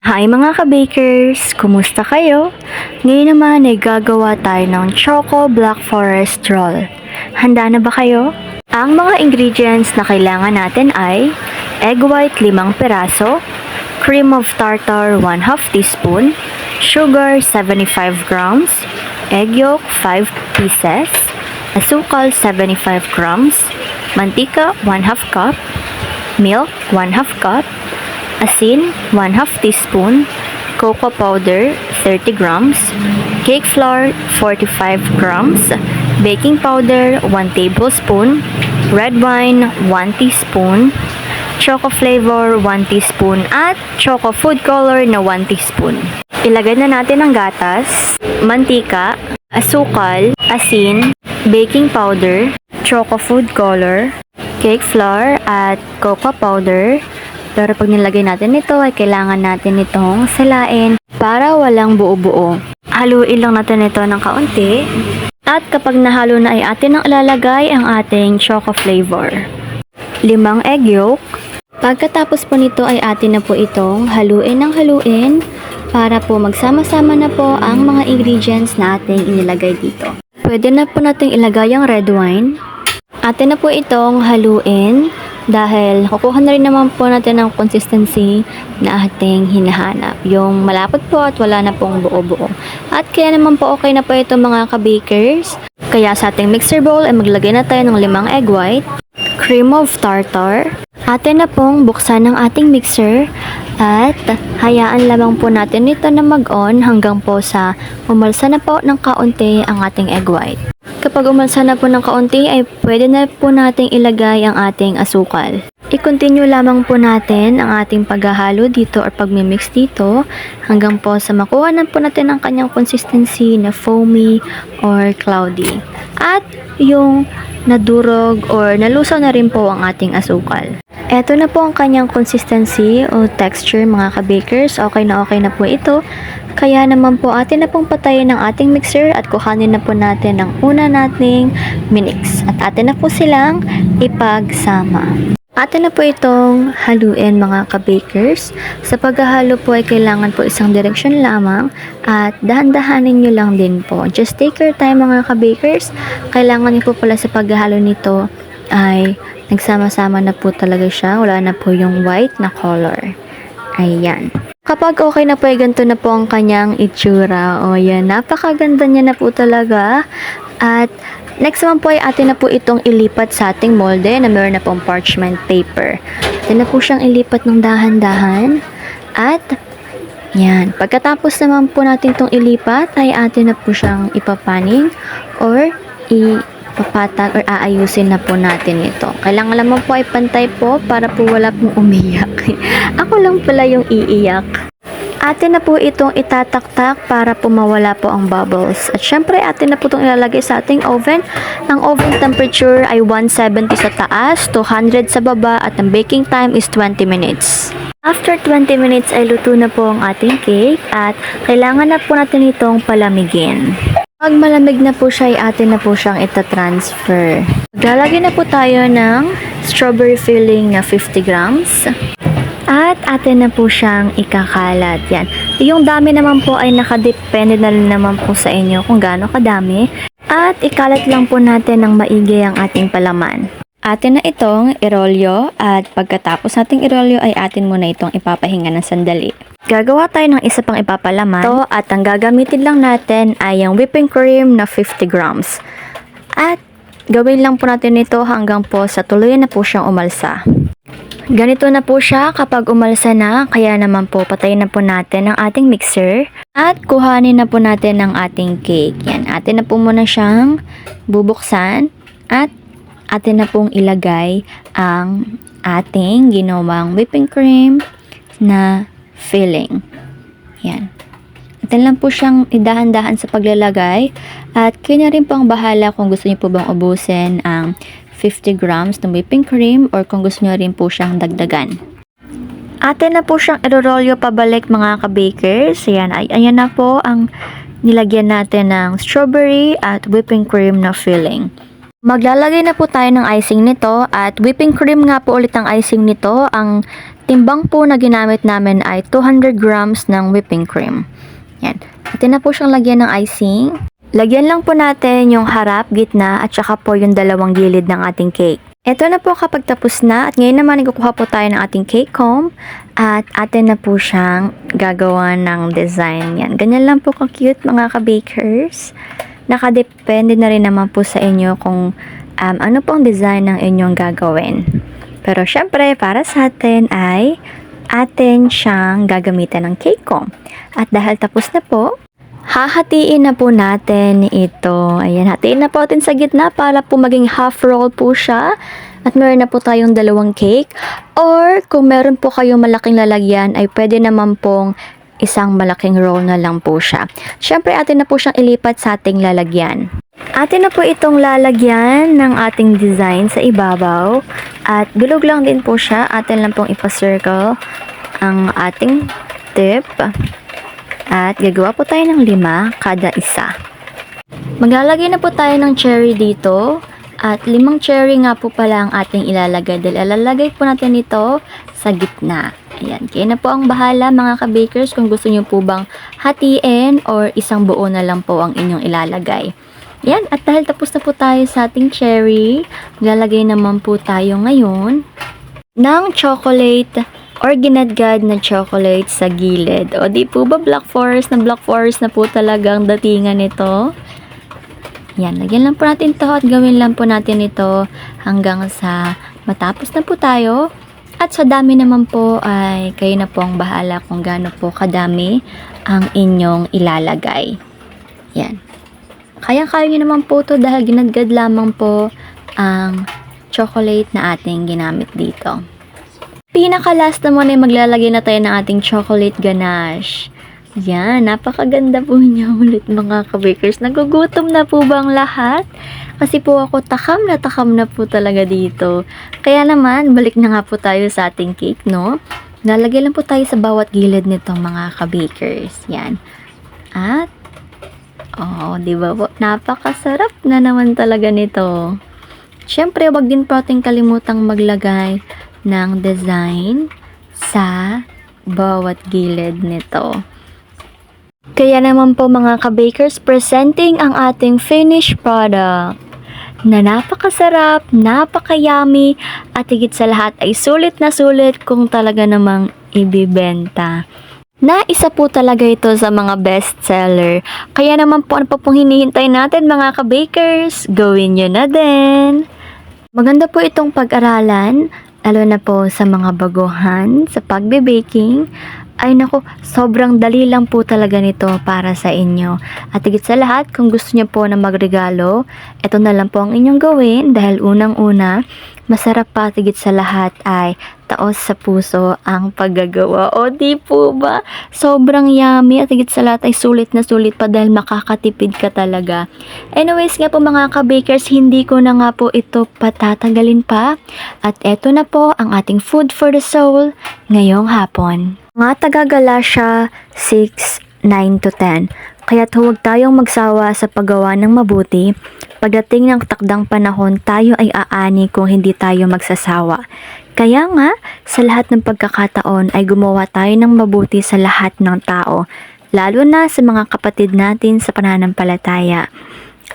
Hi mga ka-bakers! Kumusta kayo? Ngayon naman ay gagawa tayo ng Choco Black Forest Roll. Handa na ba kayo? Ang mga ingredients na kailangan natin ay egg white 5 peraso, cream of tartar 1/2 teaspoon, sugar 75 grams, egg yolk 5 pieces, asukal 75 grams, mantika 1/2 cup, milk 1/2 cup, asin 1/2 teaspoon, cocoa powder 30 grams, cake flour 45 grams, baking powder 1 tablespoon, red wine 1 teaspoon, choco flavor 1 teaspoon at choco food color na 1 teaspoon. Ilagay na natin ang gatas, mantika, asukal, asin, baking powder, choco food color, cake flour at cocoa powder. Pero pag nilagay natin ito ay kailangan natin itong salain para walang buo-buo. Haluin lang natin ito ng kaunti. At kapag nahalo na ay atin ang ilalagay ang ating choco flavor. 5 egg yolk. Pagkatapos po nito ay atin na po itong haluin ng haluin para po magsama-sama na po ang mga ingredients na ating inilagay dito. Pwede na po nating ilagay ang red wine. Atin na po itong haluin dahil kukuha na rin naman po natin ang consistency na ating hinahanap. Yung malapot po at wala na pong buo-buo. At kaya naman po okay na po ito mga ka-bakers. Kaya sa ating mixer bowl ay maglagay na tayo ng 5 egg white, cream of tartar. Atin na pong buksan ng ating mixer at hayaan lamang po natin ito na mag-on hanggang po sa umalsa na po ng kaunti ang ating egg white. Kapag umalsa na po ng kaunti ay pwede na po nating ilagay ang ating asukal. I-continue lamang po natin ang ating paghahalo dito or pagmimix dito hanggang po sa makuha na po natin ang kanyang consistency na foamy or cloudy. At yung nadurog or nalusaw na rin po ang ating asukal. Eto na po ang kanyang consistency o texture mga ka-bakers. Okay na po ito. Kaya naman po atin na pong patayin ang ating mixer at kuhanin na po natin ang una nating minix. At atin na po silang ipagsama. Atin na po itong haluin mga ka-bakers. Sa paghahalo po ay kailangan po isang direksyon lamang at dahan-dahanin nyo lang din po. Just take your time mga ka-bakers. Kailangan nyo po pala sa paghahalo nito ay nagsama-sama na po talaga siya. Wala na po yung white na color. Ayan. Kapag okay na po ay ganito na po ang kanyang itsura. O yan, napakaganda niya na po talaga. At next naman po ay atin na po itong ilipat sa ating molde na meron na pong parchment paper. Atin na po siyang ilipat ng dahan-dahan. At yan, pagkatapos naman po natin itong ilipat ay atin na po siyang ipapaning or papatag or aayusin na po natin ito. Kailangan naman po ay pantay po para po wala pong umiyak. Ako lang pala yung iiyak. Atin na po itong itataktak para po mawala po ang bubbles. At syempre atin na po itong ilalagay sa ating oven. Ang oven temperature ay 170 sa taas, 200 sa baba at ang baking time is 20 minutes. After 20 minutes ay luto na po ang ating cake at kailangan na po natin itong palamigin. Pag malamig na po siya, ay atin na po siyang itatransfer. Maglalagay na po tayo ng strawberry filling na 50 grams. At atin na po siyang ikakalat. Yan. Yung dami naman po ay nakadepende na rin naman po sa inyo kung gaano kadami. At ikalat lang po natin ng maigi ang ating palaman. Atin na itong irolyo at pagkatapos nating irolyo ay atin muna itong ipapahinga ng sandali. Gagawa tayo ng isa pang ipapalaman. Ito at ang gagamitin lang natin ay yung whipping cream na 50 grams. At gawin lang po natin ito hanggang po sa tuluyan na po siyang umalsa. Ganito na po siya kapag umalsa na, kaya naman po patayin na po natin ang ating mixer at kuhanin na po natin ang ating cake. Yan, atin na po muna siyang bubuksan at atin na pong ilagay ang ating ginawang whipping cream na filling. Yan. Atin lang po siyang idahan-dahan sa paglalagay at kayo na rin po ang bahala kung gusto niyo po bang ubusin ang 50 grams ng whipping cream or kung gusto niyo rin po siyang dagdagan. Atin na po siyang irorolyo pabalik mga ka-bakers. Ayan na po ang nilagyan natin ng strawberry at whipping cream na filling. Maglalagay na po tayo ng icing nito at whipping cream nga po ulit ang icing nito. Ang timbang po na ginamit namin ay 200 grams ng whipping cream. Yan. Atin na po siyang lagyan ng icing. Lagyan lang po natin yung harap, gitna, at saka po yung dalawang gilid ng ating cake. Ito na po kapag tapos na, at ngayon naman ikukuha po tayo ng ating cake comb at atin na po siyang gagawa ng design. Yan. Ganyan lang po ka-cute mga ka-bakers. Nakadepende na rin naman po sa inyo kung ano pong design ng inyong gagawin. Pero syempre, para sa atin ay atin siyang gagamitan ng cake comb. At dahil tapos na po, hahatiin na po natin ito. Ayan, hatiin na po natin sa gitna para po maging half roll po siya. At meron na po tayong dalawang cake. Or kung meron po kayong malaking lalagyan, ay pwede naman pong isang malaking roll na lang po siya. Siyempre, atin na po siyang ilipat sa ating lalagyan. Atin na po itong lalagyan ng ating design sa ibabaw. At bilog lang din po siya. Atin lang pong ipa-circle ang ating tip. At gagawa po tayo ng 5 kada isa. Maglalagay na po tayo ng cherry dito. At 5 cherry nga po pala ang ating ilalagay. Dahil ilalagay po natin ito sa gitna. Ayan. Kaya na po ang bahala mga ka-bakers kung gusto nyo po bang hatiin or isang buo na lang po ang inyong ilalagay. Ayan. At dahil tapos na po tayo sa ating cherry, maglalagay naman po tayo ngayon ng chocolate or ginadgad na chocolate sa gilid. O di po ba Black Forest na po talagang datingan nito? Yan, lagyan lang po natin to at gawin lang po natin ito hanggang sa matapos na po tayo. At sa dami naman po ay kayo na po ang bahala kung gaano po kadami ang inyong ilalagay. Yan. Kaya-kaya nyo naman po to dahil ginadgad lamang po ang chocolate na ating ginamit dito. Pinaka-last naman ay maglalagay na tayo ng ating chocolate ganache. Yan, napakaganda po niya ulit mga ka-bakers. Nagugutom na po bang lahat? Kasi po ako takam na po talaga dito. Kaya naman, balik na nga po tayo sa ating cake, no? Lalagay lang po tayo sa bawat gilid nito mga ka-bakers. Yan. At, di ba po? Napakasarap na naman talaga nito. Siyempre, wag din po ating kalimutang maglagay ng design sa bawat gilid nito. Kaya naman po mga ka-bakers, presenting ang ating finished product na napakasarap, napaka-yummy, at higit sa lahat ay sulit na sulit kung talaga namang ibibenta. Na isa po talaga ito sa mga best seller. Kaya naman po ano pa pong hinihintay natin mga ka-bakers, gawin nyo na din. Maganda po itong pag-aralan, lalo na po sa mga baguhan sa pagbe-baking. Ay naku, sobrang dali lang po talaga nito para sa inyo. At higit sa lahat, kung gusto niyo po na magregalo, ito na lang po ang inyong gawin dahil unang-una, masarap pa at higit sa lahat ay taos sa puso ang paggagawa. O di po ba? Sobrang yummy at higit sa lahat ay sulit na sulit pa dahil makakatipid ka talaga. Anyways nga po mga ka-bakers, hindi ko na nga po ito patatagalin pa. At eto na po ang ating food for the soul ngayong hapon. Mga taga-Galatia 6:9 to 10. Kaya't huwag tayong magsawa sa paggawa ng mabuti. Pagdating ng takdang panahon, tayo ay aani kung hindi tayo magsasawa. Kaya nga, sa lahat ng pagkakataon ay gumawa tayo ng mabuti sa lahat ng tao, lalo na sa mga kapatid natin sa pananampalataya.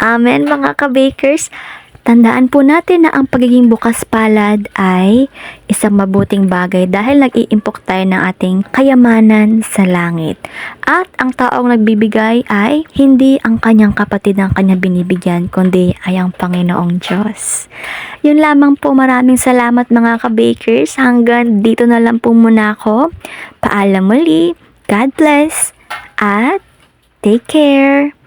Amen mga ka-bakers! Tandaan po natin na ang pagiging bukas palad ay isang mabuting bagay dahil nag-iimpok tayo ng ating kayamanan sa langit. At ang taong nagbibigay ay hindi ang kanyang kapatid ang kanya binibigyan, kundi ay ang Panginoong Diyos. Yun lamang po, maraming salamat mga ka-bakers. Hanggang dito na lang po muna ako. Paalam muli. God bless. At take care.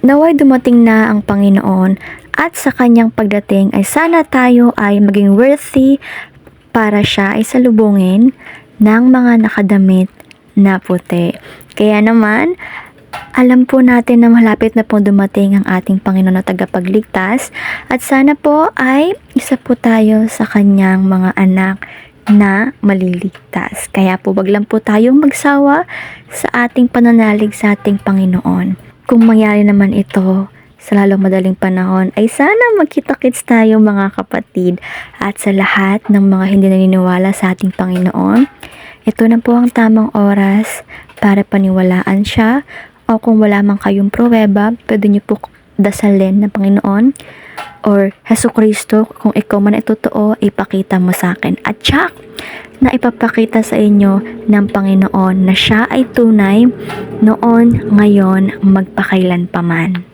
Naway dumating na ang Panginoon at sa kanyang pagdating ay sana tayo ay maging worthy para siya ay salubungin ng mga nakadamit na puti. Kaya naman, alam po natin na malapit na po dumating ang ating Panginoon na tagapagligtas at sana po ay isa po tayo sa kanyang mga anak na maliligtas. Kaya po wag lang po tayong magsawa sa ating pananalig sa ating Panginoon. Kung mangyari naman ito sa lalong madaling panahon, ay sana magkita-kits tayo mga kapatid. At sa lahat ng mga hindi naniniwala sa ating Panginoon, Ito na po ang tamang oras para paniwalaan siya, o kung wala man kayong pruweba, pwede niyo po dasalin ng Panginoon or Hesukristo. Kung ikaw man ay totoo, ipakita mo sa akin. At tsak na ipapakita sa inyo ng Panginoon na siya ay tunay noon, ngayon, magpakailan pa man.